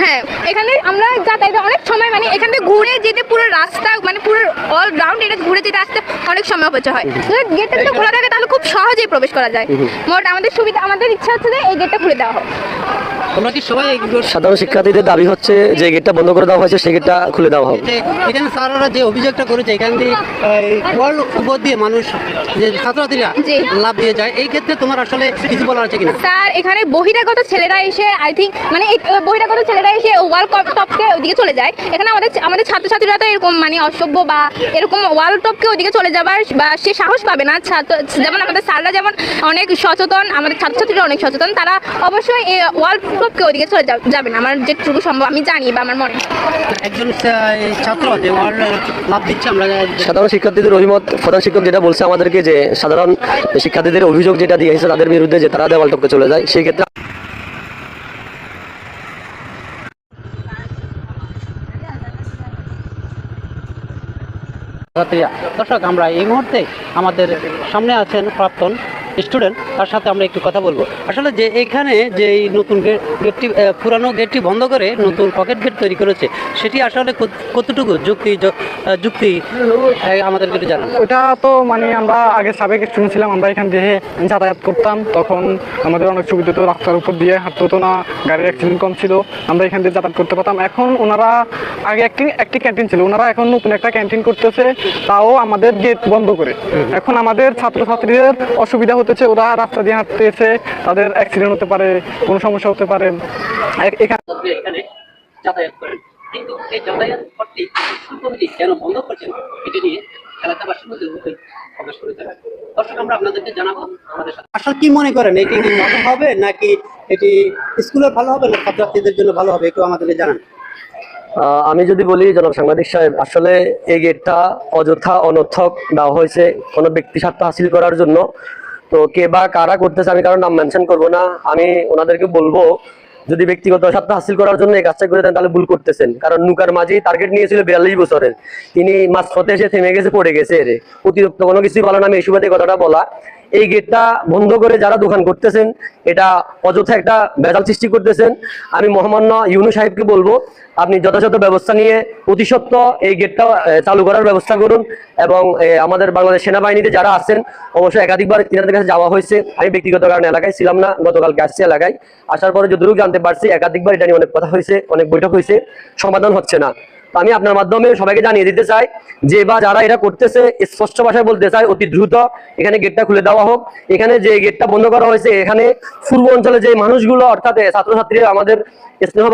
হ্যাঁ, এখানে আমরা যাতায়াতে অনেক সময় মানে এখান থেকে ঘুরে যেতে পুরো রাস্তা মানে পুরো অল রাউন্ড এটা ঘুরে যেতে আসতে অনেক সময় অপচয় হয়। গেটটা যদি খোলা থাকে তাহলে খুব সহজেই প্রবেশ করা যায়। মোট আমাদের সুবিধা, আমাদের ইচ্ছা হচ্ছে যে এই গেটটা খুলে দেওয়া হোক। তোমরা কি সবাই সাধারণ শিক্ষার্থীদের দাবি হচ্ছে যে গেটটা বন্ধ করে দেওয়া হয়েছে সেই গেটটা খুলে দেওয়া হবে। এখানে স্যাররা যে অভিযোগটা করেছে এখান দিয়ে ওয়াল উপর দিয়ে মানুষ যে ছাত্রছাত্রীরা জি। লাভ দিয়ে যায়, এই ক্ষেত্রে তোমার আসলে কিছু বলার আছে কিনা? স্যার এখানে বহিরাগত ছেলেরা এসে আই থিঙ্ক মানে এই বহিরাগত ছেলেরা এসে ওয়াল টপকে ওইদিকে চলে যায়। এখানে আমাদের ছাত্রছাত্রীরা তো এরকম মানে অসভ্য বা এরকম ওয়াল টপকে ওইদিকে চলে যাবার বা সে সাহস পাবে না। যেমন আমাদের স্যাররা যেমন অনেক সচেতন, আমাদের ছাত্রছাত্রীরা অনেক সচেতন, তারা অবশ্যই এই ওয়াল টপকে ওইদিকে চলে যাবে না। আমার যেটুকু সম্ভব আমি জানি বা আমার মনে হয়। একজন ছাত্র যে ওয়াল লাভ দিচ্ছে, আমরা সাধারণ শিক্ষার্থীদের অভিমত, প্রধান শিক্ষক যেটা বলছে আমাদেরকে যে সাধারণ শিক্ষার্থীদের অভিযোগ যেটা দিয়েছে তাদের বিরুদ্ধে যে তারা দেওয়াল টপকে চলে যায়, সেই ক্ষেত্রে দর্শক আমরা এই মুহূর্তে আমাদের সামনে আছেন প্রাক্তন স্টুডেন্ট, তার সাথে আমরা একটু কথা বলবো। আসলে যে এখানে যে এই নতুন গেটটি পুরানো গেটটি বন্ধ করে নতুন পকেট গেট তৈরি করেছে, সেটি আসলে কতটুকু যুক্তি আমাদেরকে একটু জানান। ওটা তো মানে আমরা আগে সাবেক স্টুডেন্ট ছিলাম, আমরা এখান দিয়ে যাতায়াত করতাম, তখন আমাদের অনেক সুবিধা হতো, রাস্তার উপর দিয়ে হাঁটতে হতো না, গাড়ির অ্যাক্সিডেন্ট কম ছিল, আমরা এখান দিয়ে যাতায়াত করতে পারতাম। এখন ওনারা আগে একটি ক্যান্টিন ছিল, ওনারা এখন নতুন একটা ক্যান্টিন করতেছে, তাও আমাদের গেট বন্ধ করে। এখন আমাদের ছাত্রছাত্রীদের অসুবিধা হতেছে, ওরা রাস্তা দিয়ে হাঁটতেছে, তাদের অ্যাক্সিডেন্ট হতে পারে, কোনো সমস্যা হতে পারে। এখানে যাতায়াত করেন, কিন্তু এই যাতায়াত পথটি স্কুল কমিটি কেন বন্ধ করছেন এটি নিয়ে এলাকাবাসীর মধ্যে প্রকাশ করেছেন। দর্শক আমরা আপনাদেরকে জানাবো আমাদের সাথে। আসলে কি মনে করেন, এটি কি ভালো হবে নাকি এটি স্কুলে ভালো হবে না ছাত্রছাত্রীদের জন্য ভালো হবে, একটু আমাদেরকে জানান। আমি যদি বলি জনাব সাংবাদিক সাহেব, আসলে এই গেটটা অযথা অনর্থক দেওয়া হয়েছে কোনো ব্যক্তি স্বার্থ হাসিল করার জন্য। তো কে বা কারা করতেছে আমি কারণ নাম মেনশন করবো না, আমি ওনাদেরকে বলবো যদি ব্যক্তিগত স্বার্থ হাসিল করার জন্য এই কাজটা করে দেন তাহলে ভুল করতেছেন। কারণ নুকার মাঝি টার্গেট নিয়েছিল 42 বছরের, তিনি মাঝপথে এসে থেমে গেছে, পড়ে গেছে। অতিরিক্ত কোনো কিছুই বলা না, আমি এই সুবাদে কথাটা বলা। এই গেটটা বন্ধ করে যারা দোকান করতেছেন এটা অযথা একটা ভেজাল সৃষ্টি করতেছেন। আমি মহামান্য ইউনূস সাহেবকে বলবো আপনি যথাযথ ব্যবস্থা নিয়ে অতি সত্বর এই গেটটা চালু করার ব্যবস্থা করুন। এবং আমাদের বাংলাদেশ সেনাবাহিনীতে যারা আছেন অবশ্যই একাধিকবার তিনাদের কাছে যাওয়া হয়েছে, আমি ব্যক্তিগত কারণে এলাকায় ছিলাম না, গতকালকে আসছি এলাকায়, আসার পরে যতটুকু জানতে পারছি একাধিকবার এটা নিয়ে অনেক কথা হয়েছে, অনেক বৈঠক হয়েছে, সমাধান হচ্ছে না। তো আমি আপনার মাধ্যমে সবাইকে জানিয়ে দিতে চাই যে বা যারা এটা করতেছে স্পষ্ট ভাষায় বলতে চাই অতি দ্রুত এখানে গেটটা খুলে দেওয়া হোক। এখানে যে গেটটা বন্ধ করা হয়েছে এখানে পূর্ব অঞ্চলে যে মানুষগুলো অর্থাৎ ছাত্রছাত্রীরা আমাদের স্নেহ